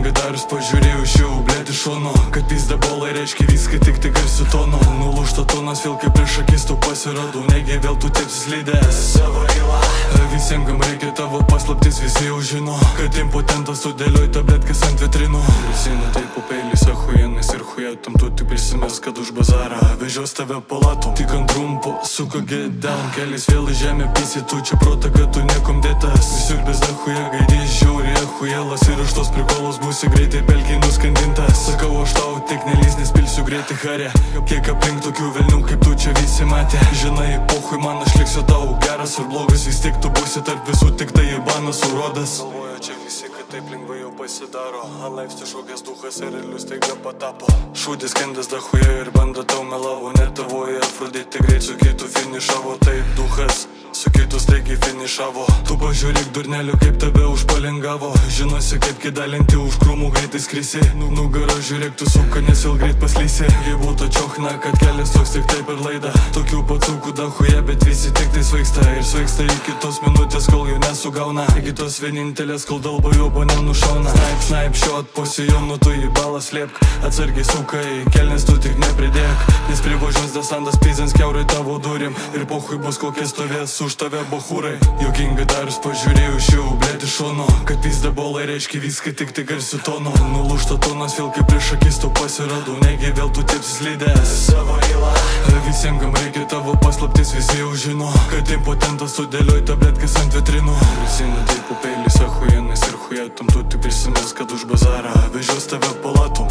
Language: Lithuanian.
Juokinga darius pažiūrėjau iš jau blėt iš šono, kad pizda bolai reiškia viską tik tai garsiu tonu. Nulūžta tonas vėl kaip prieš akis tau pasirodau, negi vėl tu taip suslydęs savo eilą. Visiems kam reikia tavo paslaptis, visi jau žino, kad impotentas sudėlioj tabletkas ant vitrinų. Prisina taip po peilis, ahujenais ir hujetum, tu tik prisimės, kad už bazarą vežios tave palatom. Tik ant trumpo, suka get down, keliais vėl į žemę pisi, tu čia prota, kad tu nekom dėtas. Visiurbės da huja gaidys, žiauri ahujelas ir už tos prikolos būsi greitai pelkiai nuskandintas. Sakau aš tau, tik nelys, nespilsiu greitai harė, kiek aplink tokių velnių kaip tu čia visi matė. Žinai, pohui man aš liksiu tau, geras ir blogas, vis tik tu būsi tarp visų, tik tai Ibanas urodas. Galvoja čia visi, kad taip lengvai jau pasidaro, alaipsti šokės duhas ir realius taiga patapo. Šūdis kendės dahuja ir bando tau melavo, net tavoje Afroditė greit su kitu finišavo. Taip duhas su kitu staigiai finišavo. Tu pažiūrėk durneliu, kaip tave užpalingavo, žinosi kaip kidalinti už krūmų greitai skrisi. Nugarą žiūrėk tu suka, nes vėl greit paslysi. Jei būtų čiochna, kad kelias toks tik taip ir laida. Tokių pacukų dahuja, bet visi tik tai svaigsta. Ir svaigsta iki tos minutės, kol jau nesugauna, iki tos vienintelės, kol dalba jo po nenušauna. Snaip šiot po sijonu, tu į balą slėpk, atsargiai sukai, kelnes tu tik nepridėk, nes privažiuos desantas pizins kiaurai tavo durim. Ir pohui bus kokie stovės už tave bahūrai. Juokinga darius pažiūrėjau iš jau blėt iš šono, kad pizda bolai reiškia viską tik tai garsiu tonu. Nulūžta tonas vėl kaip prieš akis tau pasirodau, negi vėl tu taip suslydęs savo eilą. Visiems kam reikia tavo paslaptis, visi jau žino, kad impotentas sudėlioj tabletkas ant vitrinų. Prisina taip po peilis, ahujenais ir hujetum, tu tik prisimės, kad už bazarą vežios tave palatom.